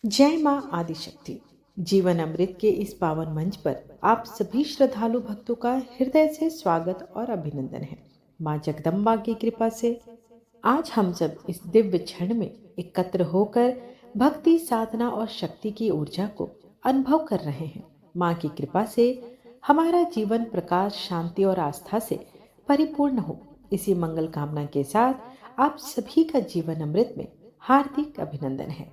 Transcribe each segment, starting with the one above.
जय मां आदिशक्ति। जीवन अमृत के इस पावन मंच पर आप सभी श्रद्धालु भक्तों का हृदय से स्वागत और अभिनंदन है। मां जगदम्बा की कृपा से आज हम सब इस दिव्य क्षण में एकत्र होकर भक्ति साधना और शक्ति की ऊर्जा को अनुभव कर रहे हैं। मां की कृपा से हमारा जीवन प्रकाश शांति और आस्था से परिपूर्ण हो, इसी मंगल कामना के साथ आप सभी का जीवन अमृत में हार्दिक अभिनंदन है।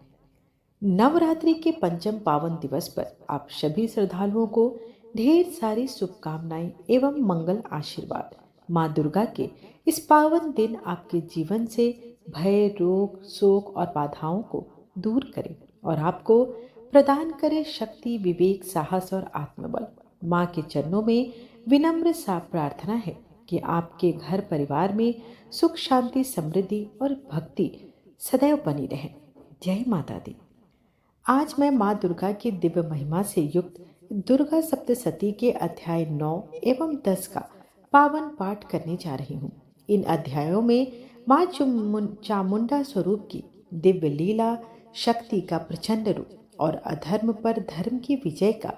नवरात्रि के पंचम पावन दिवस पर आप सभी श्रद्धालुओं को ढेर सारी शुभकामनाएं एवं मंगल आशीर्वाद। माँ दुर्गा के इस पावन दिन आपके जीवन से भय रोग शोक और बाधाओं को दूर करे और आपको प्रदान करे शक्ति विवेक साहस और आत्मबल। माँ के चरणों में विनम्र सा प्रार्थना है कि आपके घर परिवार में सुख शांति समृद्धि और भक्ति सदैव बनी रहे। जय माता दी। आज मैं माँ दुर्गा की दिव्य महिमा से युक्त दुर्गा सप्तशती के अध्याय 9 एवं 10 का पावन पाठ करने जा रही हूँ। इन अध्यायों में माँ चामुंडा स्वरूप की दिव्य लीला, शक्ति का प्रचंड रूप और अधर्म पर धर्म की विजय का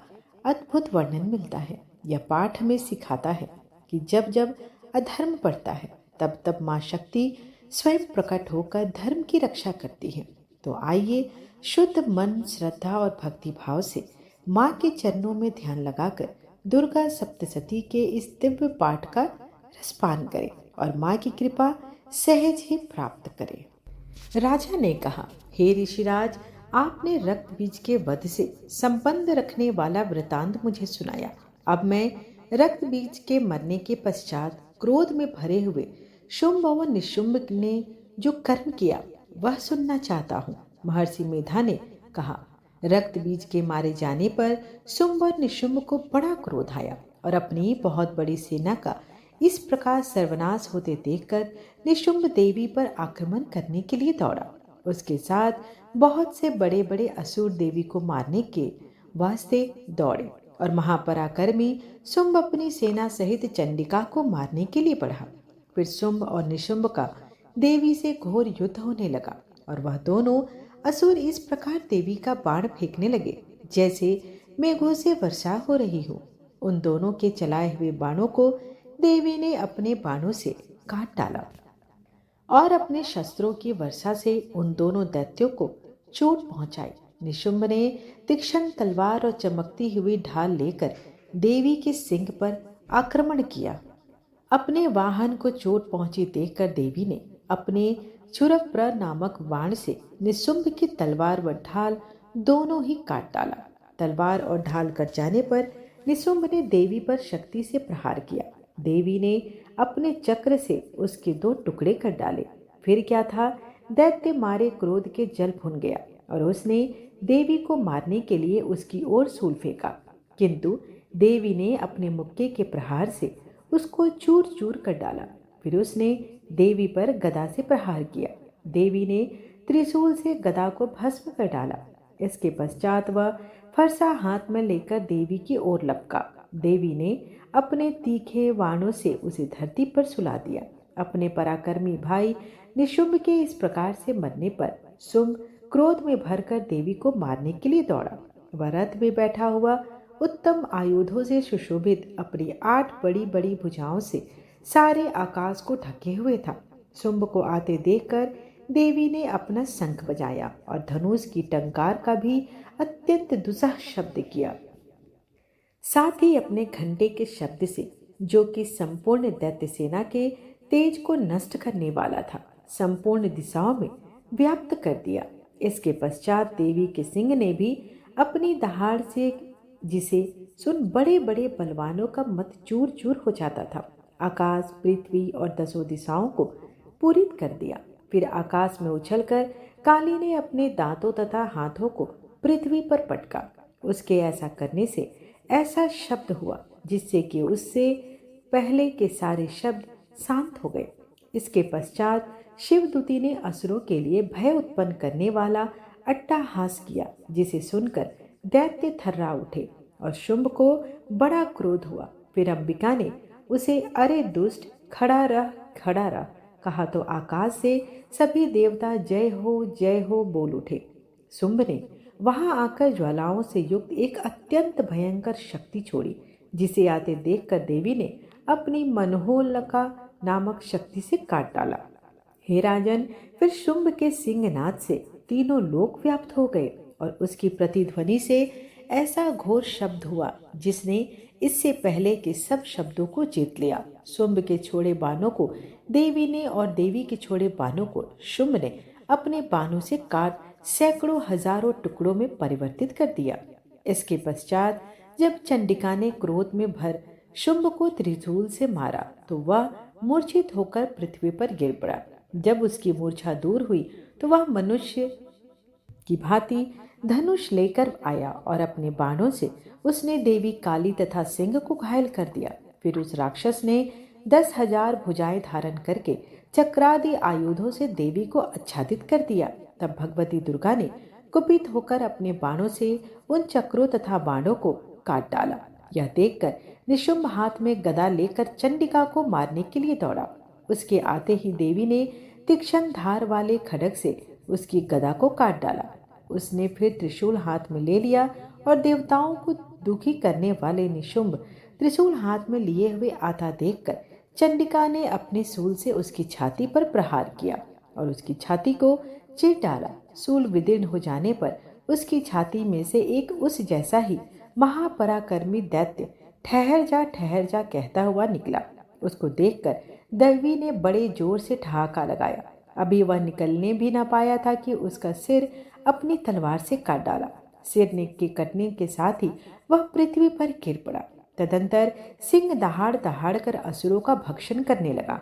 अद्भुत वर्णन मिलता है। यह पाठ हमें सिखाता है कि जब जब अधर्म बढ़ता है तब तब माँ शक्ति स्वयं प्रकट होकर धर्म की रक्षा करती है। तो आइए शुद्ध मन श्रद्धा और भक्ति भाव से माँ के चरणों में ध्यान लगाकर दुर्गा सप्तशती के इस दिव्य पाठ का रसपान करें और माँ की कृपा सहज ही प्राप्त करें। राजा ने कहा, हे ऋषिराज, आपने रक्त बीज के वध से संबंध रखने वाला वृतांत मुझे सुनाया। अब मैं रक्त बीज के मरने के पश्चात क्रोध में भरे हुए शुंभ और निशुंभ ने जो कर्म किया वह सुनना चाहता हूँ। महर्षि मेधा ने कहा, रक्त बीज के मारे जाने पर शुंभ और निशुंभ को बड़ा क्रोध आया और अपनी बहुत बड़ी सेना का इस प्रकार सर्वनाश होते देखकर निशुंभ देवी पर आक्रमण करने के लिए दौड़ा। उसके साथ बहुत से बड़े बड़े असुर देवी को मारने के वास्ते दौड़े और महापराक्रमी शुंभ अपनी सेना सहित चंडिका को मारने के लिए बढ़ा। फिर शुंभ और निशुंभ का देवी से घोर युद्ध होने लगा और वह दोनों असुर इस प्रकार देवी का बाण फेंकने लगे जैसे मेघों से वर्षा हो रही हो। उन दोनों के चलाए हुए बाणों को देवी ने अपने बाणों से काट डाला और अपने शस्त्रों की वर्षा से उन दोनों दैत्यों को चोट पहुंचाई। निशुंभ ने तीक्ष्ण तलवार और चमकती हुई ढाल लेकर देवी के सिंह पर आक्रमण किया। अपने वाहन को चोट पहुंची देखकर देवी ने अपने क्षुरप्र नामक बाण से निशुंभ की तलवार व ढाल दोनों ही काट डाला। तलवार और ढाल कट जाने पर निशुंभ ने देवी पर शक्ति से प्रहार किया। देवी ने अपने चक्र से उसके दो टुकड़े कर डाले। फिर क्या था, दैत्य मारे क्रोध के जल भुन गया और उसने देवी को मारने के लिए उसकी ओर सूल फेंका, किंतु देवी ने अपने मुक्के के प्रहार से उसको चूर चूर कर डाला। फिर उसने देवी पर गदा से प्रहार किया। देवी ने त्रिशूल से गदा को भस्म कर डाला। इसके पश्चात वह फरसा हाथ में लेकर देवी की ओर लपका। देवी ने अपने तीखे बाणों से उसे धरती पर सुला दिया। अपने पराक्रमी भाई निशुंभ के इस प्रकार से मरने पर शुंभ क्रोध में भरकर देवी को मारने के लिए दौड़ा। वह रथ में बैठा हुआ उत्तम आयुधों से सुशोभित अपनी 8 बड़ी बड़ी भुजाओं से सारे आकाश को ढके हुए था। शुंभ को आते देखकर देवी ने अपना शंख बजाया और धनुष की टंकार का भी अत्यंत दुस्सह शब्द किया। साथ ही अपने घंटे के शब्द से, जो कि संपूर्ण दैत्य सेना के तेज को नष्ट करने वाला था, संपूर्ण दिशाओं में व्याप्त कर दिया। इसके पश्चात देवी के सिंह ने भी अपनी दहाड़ से, जिसे सुन बड़े बड़े बलवानों का मत चूर चूर हो जाता था, आकाश पृथ्वी और 10 दिशाओं को पूरित कर दिया। फिर आकाश में उछलकर काली ने अपने दांतों तथा हाथों को पृथ्वी पर पटका। उसके ऐसा करने से ऐसा शब्द हुआ जिससे कि उससे पहले के सारे शब्द शांत हो गए। इसके पश्चात शिवदूती ने असुरों के लिए भय उत्पन्न करने वाला अट्टहास किया, जिसे सुनकर दैत्य थर्रा उठे और शुंभ को बड़ा क्रोध हुआ। फिर अंबिका ने उसे, अरे दुष्ट, खड़ा रह कहा तो आकाश से सभी देवता जय हो बोल उठे। शुंभ ने वहां आकर ज्वालाओं से युक्त एक अत्यंत भयंकर शक्ति छोड़ी, जिसे आते देखकर देवी ने अपनी मनोहलका नामक शक्ति से काट डाला। हे राजन, फिर शुंभ के सिंहनाद से तीनों लोक व्याप्त हो गए और उसकी प्रतिध्वनि से ऐसा घोर शब्द हुआ जिसने इससे पहले के सब शब्दों को जीत लिया। शुंभ के छोड़े बाणों को देवी ने और देवी के छोड़े बाणों को शुंभ ने अपने बाणों से काट सैकड़ों हजारों टुकड़ों में परिवर्तित कर दिया। इसके पश्चात जब चंडिका ने क्रोध में भर शुंभ को त्रिशूल से मारा तो वह मूर्छित होकर पृथ्वी पर गिर पड़ा। जब उसकी मूर्छा दूर हुई तो वह मनुष्य की भांति धनुष लेकर आया और अपने बाणों से उसने देवी काली तथा सिंह को घायल कर दिया। फिर उस राक्षस ने 10,000 भुजाएं धारण करके चक्रादि आयुधों से देवी को आच्छादित कर दिया। तब भगवती दुर्गा ने कुपित होकर अपने बाणों से उन चक्रों तथा बाणों को काट डाला। यह देखकर निशुंभ हाथ में गदा लेकर चंडिका को मारने के लिए दौड़ा। उसके आते ही देवी ने तीक्ष्ण धार वाले खड्ग से उसकी गदा को काट डाला। उसने फिर त्रिशूल हाथ में ले लिया और देवताओं को दुखी करने वाले निशुंभ त्रिशूल हाथ में लिए हुए आता देखकर चंडिका ने अपने सूल से उसकी छाती पर प्रहार किया और उसकी छाती को चीर डाला। सूल विदीर्ण हो जाने पर उसकी छाती में से एक उस जैसा ही महापराक्रमी दैत्य ठहर जा कहता हुआ निकला। उसको देखकर देवी ने बड़े जोर से ठहाका लगाया। अभी वह निकलने भी न पाया था कि उसका सिर अपनी तलवार से काट डाला। सिर के कटने के साथ ही वह पृथ्वी पर गिर पड़ा। तदंतर सिंह दहाड़ दहाड़ कर असुरों का भक्षण करने लगा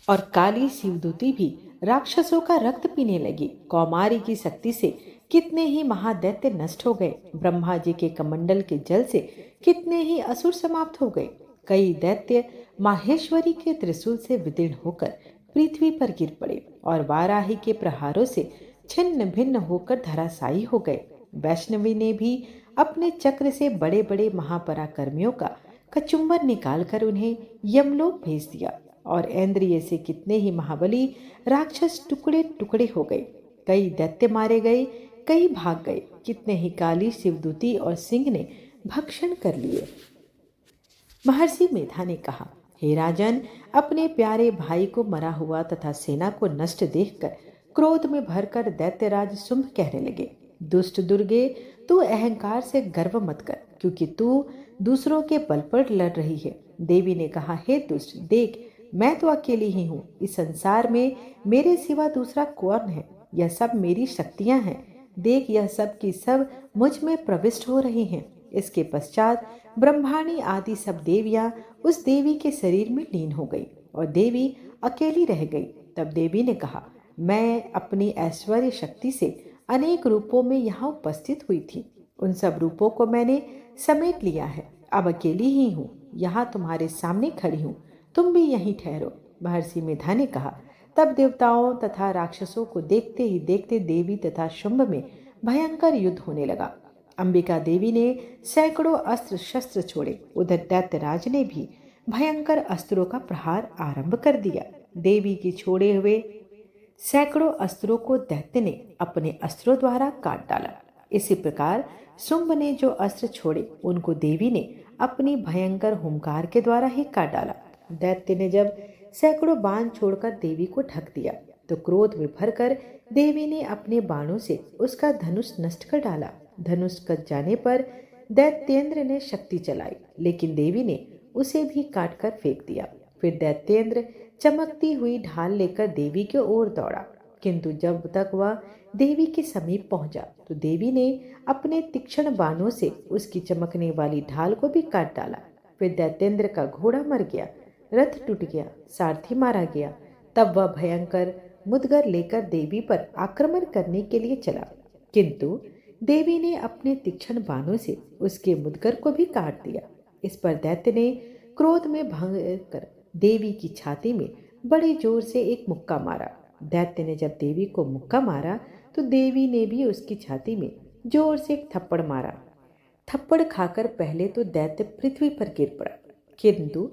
और काली शिवदूती भी राक्षसों का रक्त पीने लगी। कौमारी की शक्ति से कितने ही महादैत्य नष्ट हो गए। ब्रह्मा जी के कमंडल के जल से कितने ही असुर समाप्त हो गए। कई दैत्य माहेश्वरी के त्रिशूल से विदीर्ण होकर पृथ्वी पर गिर पड़े और वाराही के प्रहारों से छिन्न भिन्न होकर धराशायी हो गए। वैष्णवी ने भी अपने चक्र से बड़े बड़े महापराक्रमियों का कचुम्बर निकालकर उन्हें यमलोक भेज दिया और इंद्रिय से कितने ही महाबली राक्षस टुकड़े टुकड़े हो गए। कई दैत्य मारे गए, कई भाग गए। कितने ही काली शिवदूती और सिंह ने भक्षण कर लिए। महर्षि मेधा ने कहा, हे राजन, अपने प्यारे भाई को मरा हुआ तथा सेना को नष्ट देखकर क्रोध में भरकर दैत्यराज शुंभ कहने लगे, दुष्ट दुर्गे, तू अहंकार से गर्व मत कर, क्योंकि तू दूसरों के बल पर लड़ रही है। देवी ने कहा, हे दुष्ट, देख, मैं तो अकेली ही हूँ। इस संसार में मेरे सिवा दूसरा कौन है? यह सब मेरी शक्तियां हैं। देख, यह सब की सब मुझ में प्रविष्ट हो रही हैं। इसके पश्चात ब्रह्माणी आदि सब देवियां उस देवी के शरीर में लीन हो गई और देवी अकेली रह गई। तब देवी ने कहा, मैं अपनी ऐश्वर्य शक्ति से अनेक रूपों में यहाँ उपस्थित हुई थी। उन सब रूपों को मैंने समेट लिया है। अब अकेली ही हूँ, यहाँ तुम्हारे सामने खड़ी हूँ। तुम भी यहीं ठहरो। महर्षि मेधा ने कहा। तब देवताओं तथा राक्षसों को देखते ही देखते देवी तथा शुंभ में भयंकर युद्ध होने लगा। अंबिका देवी ने सैकड़ों अस्त्र शस्त्र छोड़े। उधर दैत्यराज ने भी भयंकर अस्त्रों का प्रहार आरंभ कर दिया। देवी की छोड़े हुए सैकड़ों अस्त्रों को दैत्य ने अपने अस्त्रों द्वारा काट डाला। इसी प्रकार शुंभ ने जो अस्त्र छोड़े उनको देवी ने अपनी भयंकर हुंकार के द्वारा ही काट डाला। दैत्य ने जब सैकड़ों बाण छोड़कर देवी को ढक दिया तो क्रोध में भरकर देवी ने अपने बाणों से उसका धनुष नष्ट कर डाला। धनुष कट जाने पर दैत्येंद्र ने शक्ति चलाई, लेकिन देवी ने उसे भी काट कर फेंक दिया। फिर दैत्येंद्र चमकती हुई ढाल लेकर देवी की ओर दौड़ा, किंतु जब तक वह देवी के समीप पहुंचा तो देवी ने अपने तीक्ष्ण बाणों से उसकी चमकने वाली ढाल को भी काट डाला। फिर दैत्येंद्र का घोड़ा मर गया, रथ टूट गया, सारथी मारा गया। तब वह भयंकर मुदगर लेकर देवी पर आक्रमण करने के लिए चला, किंतु देवी ने अपने तीक्ष्ण बाणों से उसके मुदगर को भी काट दिया। इस पर दैत्य ने क्रोध में भंग कर देवी की छाती में बड़े जोर से एक मुक्का मारा। दैत्य ने जब देवी को मुक्का मारा तो देवी ने भी उसकी छाती में जोर से एक थप्पड़ मारा। थप्पड़ खाकर पहले तो दैत्य पृथ्वी पर गिर पड़ा, किंतु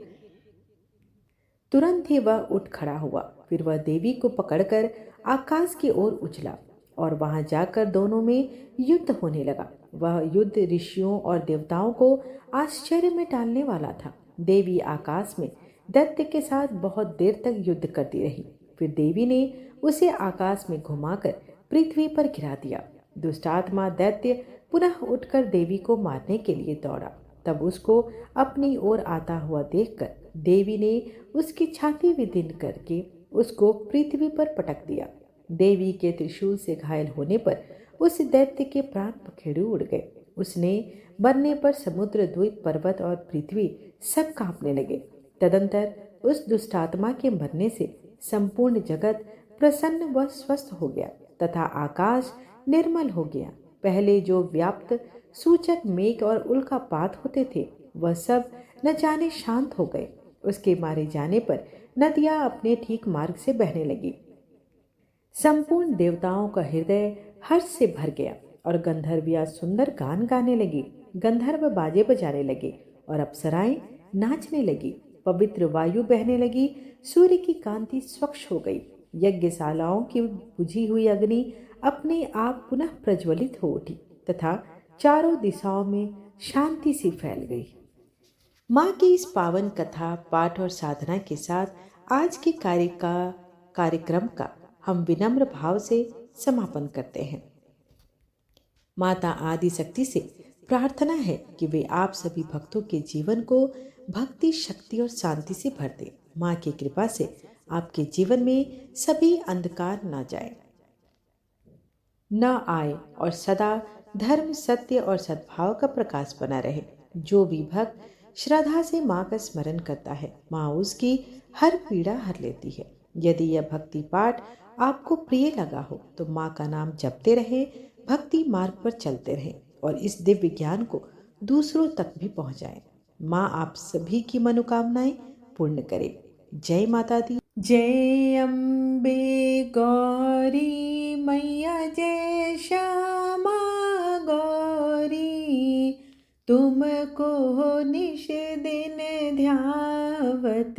तुरंत ही वह उठ खड़ा हुआ। फिर वह देवी को पकड़कर आकाश की ओर उछला और वहां जाकर दोनों में युद्ध होने लगा। वह युद्ध ऋषियों और देवताओं को आश्चर्य में डालने वाला था। देवी आकाश में दैत्य के साथ बहुत देर तक युद्ध करती रही। फिर देवी ने उसे आकाश में घुमाकर पृथ्वी पर गिरा दिया। दुष्टात्मा दैत्य पुनः उठकर देवी को मारने के लिए दौड़ा। तब उसको अपनी ओर आता हुआ देखकर देवी ने उसकी छाती विदीर्ण करके उसको पृथ्वी पर पटक दिया। देवी के त्रिशूल से घायल होने पर उस दैत्य के प्राण पखेरु उड़ गए। उसने मरने पर समुद्र, द्वीप, पर्वत और पृथ्वी सब कांपने लगे। तदंतर उस दुष्टात्मा के मरने से संपूर्ण जगत प्रसन्न व स्वस्थ हो गया तथा आकाश निर्मल हो गया। पहले जो व्याप्त सूचक मेघ और उल्कापात होते थे वह सब न जाने शांत हो गए। उसके मारे जाने पर नदियां अपने ठीक मार्ग से बहने लगी। संपूर्ण देवताओं का हृदय हर्ष से भर गया और गंधर्वियां सुंदर गान गाने लगी। गंधर्व बाजे बजाने लगे और अप्सराएं नाचने लगी। पवित्र वायु बहने लगी। सूर्य की कांति स्वच्छ हो गई। यज्ञशालाओं की बुझी हुई अग्नि अपने आप पुनः प्रज्वलित हो उठी तथा चारों दिशाओं में शांति सी फैल गई। माँ की इस पावन कथा, पाठ और साधना के साथ आज के कार्यक्रम का हम विनम्र भाव से समापन करते हैं। माता आदि शक्ति से प्रार्थना है कि वे आप सभी भक्तों के जीवन को भक्ति, शक्ति और शांति से भर दे। माँ की कृपा से आपके जीवन में सभी अंधकार न आए और सदा धर्म, सत्य और सद्भाव का प्रकाश बना रहे। जो भी भक्त श्रद्धा से माँ का स्मरण करता है, माँ उसकी हर पीड़ा हर लेती है। यदि यह भक्ति पाठ आपको प्रिय लगा हो तो माँ का नाम जपते रहे, भक्ति मार्ग पर चलते रहें और इस दिव्य ज्ञान को दूसरों तक भी पहुंचाएं। माँ आप सभी की मनोकामनाएं पूर्ण करे। जय माता दी। जय अम्बे गौरी मैया, जय श्यामा गौरी, तुमको निश दिन ध्यावत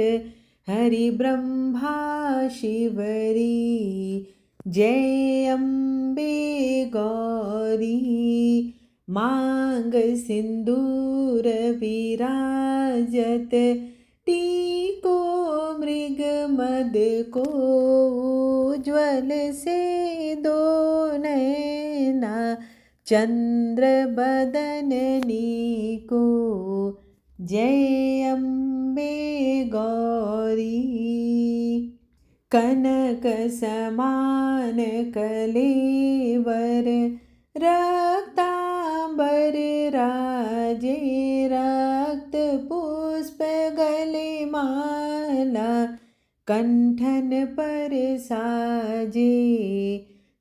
हरि ब्रह्मा शिवरी। जय अम्बे गौरी, मांग सिंदूर विराजत, टीको मृग मद को, उज्ज्वल से दो नैना, चंद्र बदननी को। जय अम्बे गौरी, कनक समान कलेवर, रक्तांबर राजे, रक्त पुष्प गले माला, कंठन पर साजे।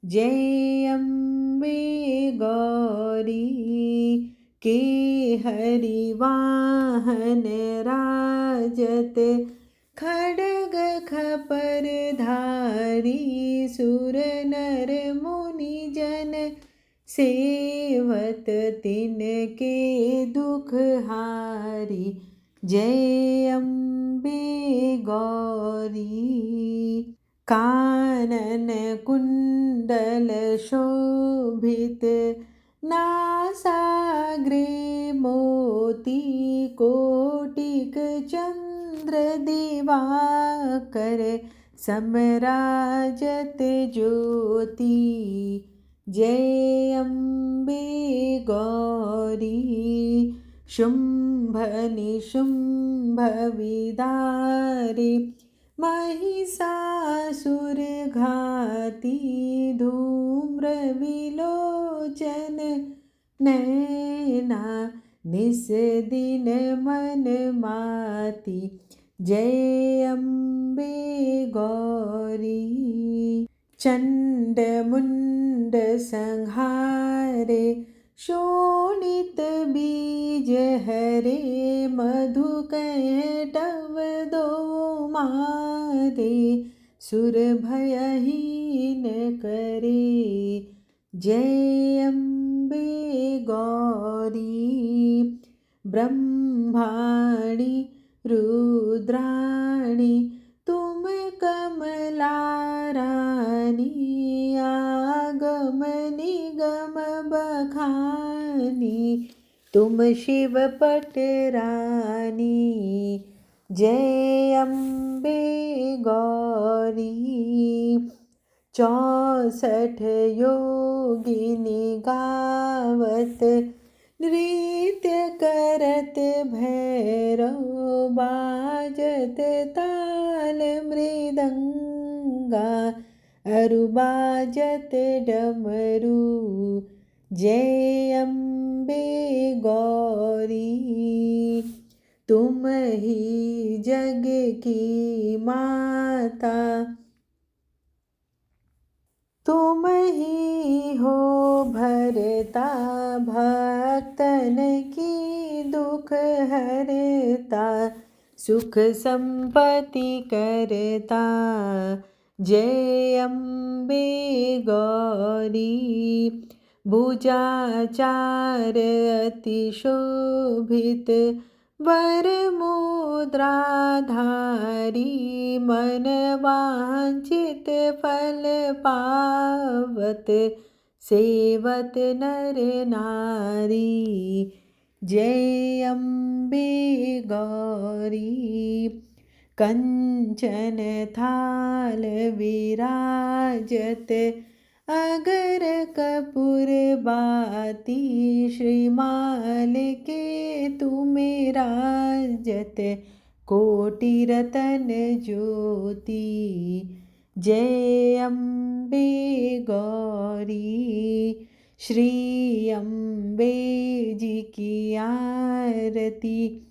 जय अम्बे गौरी, के हरि वाहन राजत, खड्ग खपर धारी, सुर नर मुनि जन सेवत, तिनके दुख हारी। जय अम्बे गौरी, कानन कुंडल शोभित, नासाग्रे मोती, कोटिक चंद्र दिवाकर, समराजत ज्योति। जय अम्बे गौरी, शुंभ निशुंभ विदारी, महिषासुर घाती, धूम्र विलोचन नैना, निस दिन मन माती। जय अम्बे गौरी, चंड मुंड संहारे, शोणित बीज हरे, मधु कैटव दो मारे, सुर भयहीन करे। जय अम्बे गौरी, ब्रह्माणी रुद्राणी, तुम कमला रानी, आगम निगम बखानी, तुम शिव पट रानी, जय अम्बे गौरी। 64 योगिनी गावत, नृत्य करत भैरव, बाजत ताल मृदंगा, अरु बाजत डमरू, जय अम्बे गौरी। तुम ही जग की माता, तुम ही हो भरता, भक्तन की दुख हरता, सुख संपत्ति करता, जय अम्बे गौरी। भुजाचार अति शोभित, वर मुद्राधारी, मन वांछित फल पावत, सेवत नर नारी, जय अम्बे गौरी। कंचन थाल विराजत, अगर कपूर बाती, श्रीमाल के तुम्हें राजत, कोटि रतन ज्योति, जय अम्बे गौरी। श्री अम्बे जी की आरती,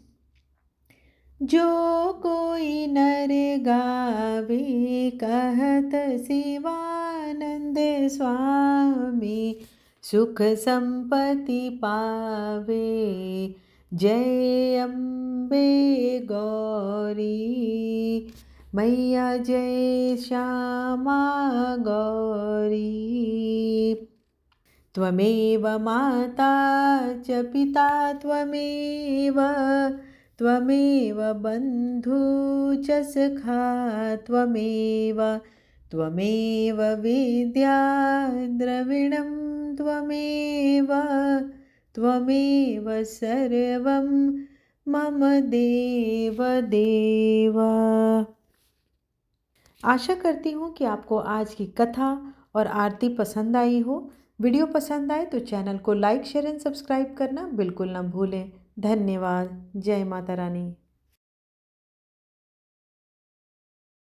जो कोई नर गावे, कहत शिवानंद स्वामी, सुख संपत्ति पावे, जय अम्बे गौरी। मैया जय श्यामा गौरी। त्वमेव माता च पिता त्वमेव, त्वमेव बन्धु च सखा त्वमेव, त्वमेव विद्या द्रविणं त्वमेव, त्वमेव सर्वं मम देव देव। आशा करती हूँ कि आपको आज की कथा और आरती पसंद आई हो। वीडियो पसंद आए तो चैनल को लाइक शेयर एंड सब्सक्राइब करना बिल्कुल ना भूलें। धन्यवाद। जय माता रानी।